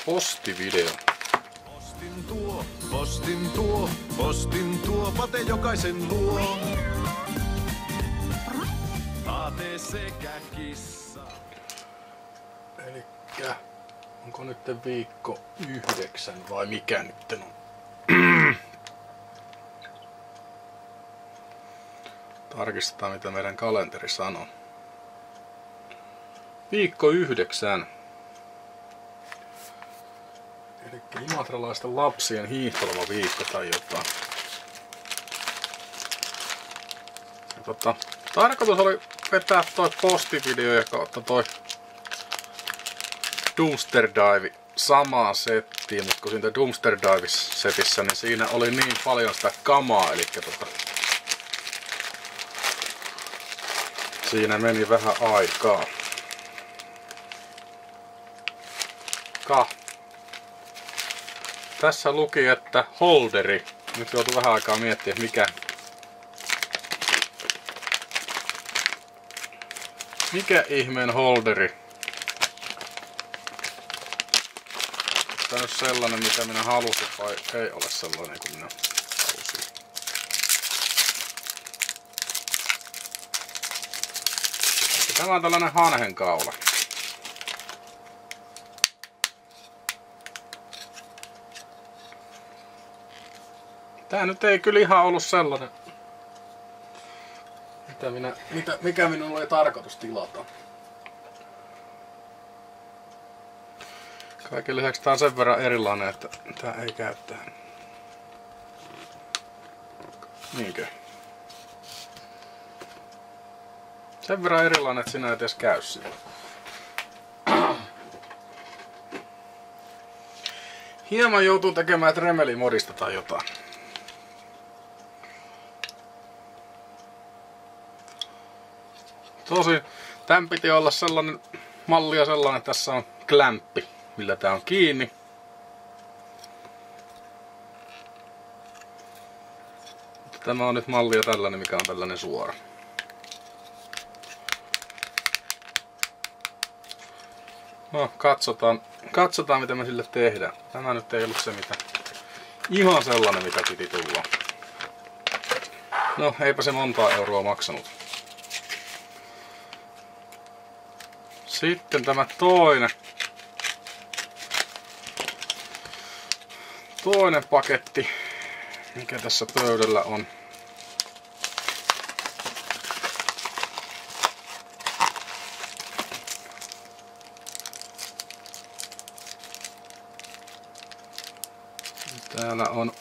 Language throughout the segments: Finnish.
Postivideo. Postin tuo, Pate jokaisen luo. ATC kissa. Elikkä, onko nyt viikko 9 vai mikä nyt on? Tarkistetaan mitä meidän kalenteri sanoo. Viikko 9. Elikkä imatralaisten lapsien hiihtoloma viikko tai jotain. Ja tarkoitus oli vetää toi postivideo ja kautta toi Dumpster Dive samaan settiin, mutta kun siinä Dumpster Dive setissä, niin siinä oli niin paljon sitä kamaa, eli siinä meni vähän aikaa. Tässä luki, että holderi. Nyt joutuu vähän aikaa miettimään, mikä ihmeen holderi. Tämä on sellainen, mitä minä halusin, vai ei ole sellainen kuin minä halusin. Tämä on tällainen hanhenkaula. Tää nyt ei kyllä ihan ollut sellainen, mikä minulla oli tarkoitus tilata. Kaiken lisäksi tää on sen verran erilainen, että tää ei käy tähän. Niinkö? Sen verran erilainen, että sinä et edes käy siinä. Hieman joutuu tekemään Dremeli-modista tai jotain. Tosin tän piti olla sellainen malli ja sellainen, että tässä on klämppi, millä tää on kiinni. Mutta tämä on nyt malli ja tällainen, mikä on tällainen suora. No, katsotaan mitä me sille tehdään. Tämä nyt ei ollut se mitä. Ihan sellainen mitä piti tulla. No, eipä se montaa euroa maksanut. Sitten tämä toinen paketti, mikä tässä pöydällä on. Täällä on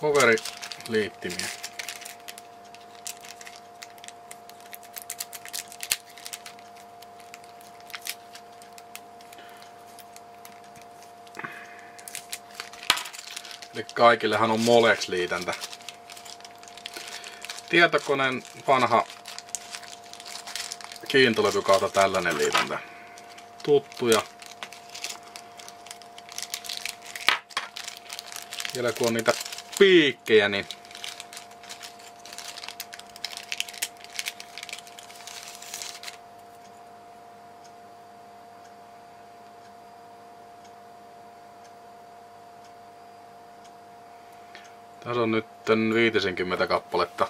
poweriliittimiä. Eli kaikillehan on Molex-liitäntä. Tietokoneen vanha kiintolevy kautta tällainen liitäntä. Tuttuja. Vielä kun on niitä piikkejä, niin tässä on nyt 50 kappaletta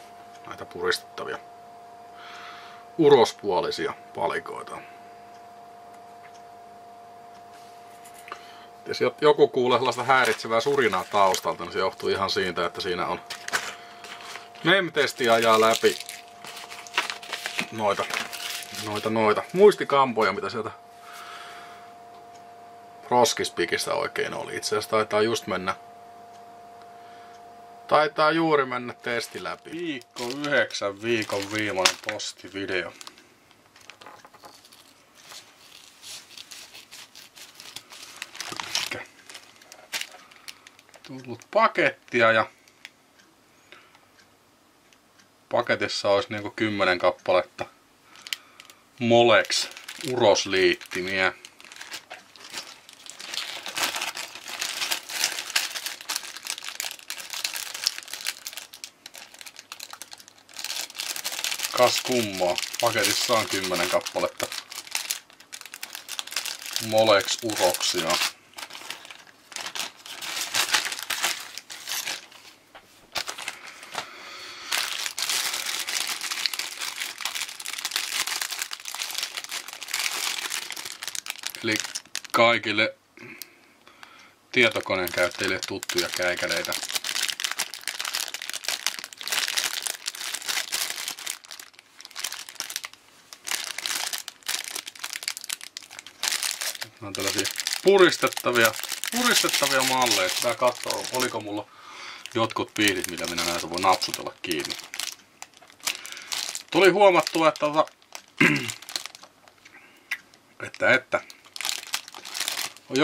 näitä puristettavia urospuolisia palikoita. Jos joku kuulee sellaista häiritsevää surinaa taustalta, niin se johtuu ihan siitä, että siinä on MEM-testi ajaa läpi noita muistikampoja, mitä sieltä roskispikistä oikein oli. Itse asiassa taitaa juuri mennä testi läpi. Viikko 9 viikon viimeinen postivideo. Tullut pakettia ja paketissa olisi niinku 10 kappaletta Molex urosliittimiä. Kas kummaa. Paketissa on 10 kappaletta Molex uroksia. Eli kaikille tietokoneen käyttäjille tuttuja käikäleitä. Nämä on tällaisia puristettavia malleja. Pitää katsoa, oliko mulla jotkut piirit, mitä minä näitä voin napsutella kiinni. Tuli huomattua, että on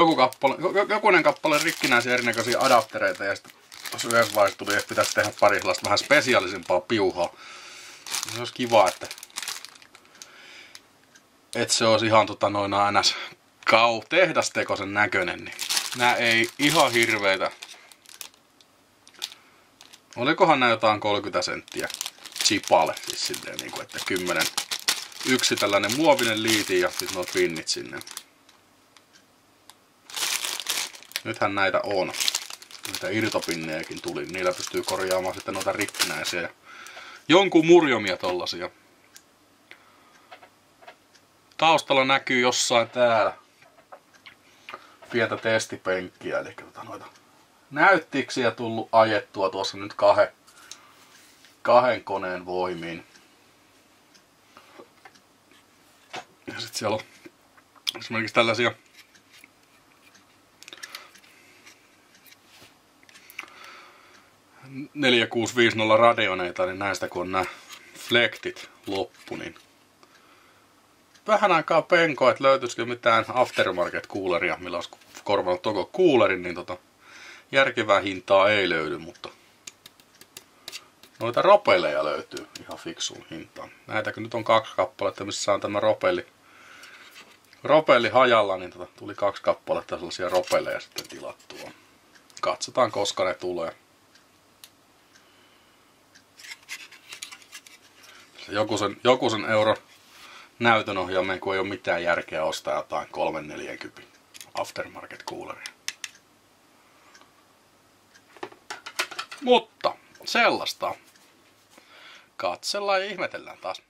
jokunen kappale rikkinäisiä erinäköisiä adaptereita ja sitten tuossa yhdessä vaiheessa tuli, että pitäisi tehdä pari sellaista vähän spesiaalisempaa piuhaa. Se olisi kiva, että se olisi ihan ns. Tehdastekoisen näköinen. Niin nää ei ihan hirveitä. Olikohan nää jotain 30 senttiä chipale, siis silleen niinku, että 10. Yksi tällainen muovinen liiti ja sitten nuo pinnit sinne. Nythän näitä on. Niitä irtopinnejäkin tuli. Niillä pystyy korjaamaan sitten noita rikkinäisiä ja jonkun murjomia tollasia. Taustalla näkyy jossain täällä pientä testipenkkiä, eli noita näyttiksiä tullut ajettua tuossa nyt kahden koneen voimiin. Ja sitten siellä on esimerkiksi tällaisia – 4650 radioneita, niin näistä kun on nämä flektit loppu, niin vähän aikaa penkoa, että löytyisikö mitään aftermarket-kuuleria, millä olisi korvannut koko kuulerin, niin järkevää hintaa ei löydy, mutta noita ropelleja löytyy ihan fiksuun hintaan. Näitäkö nyt on 2 kappaletta, missä on tämä ropelli hajalla, niin tuli 2 kappaletta sellaisia ropelleja sitten tilattua. Katsotaan koska ne tulee. Joku sen euro näytönohjaameen, kun ei ole mitään järkeä ostaa jotain 340 aftermarket-kuuleria. Mutta sellaista. Katsellaan ja ihmetellään taas.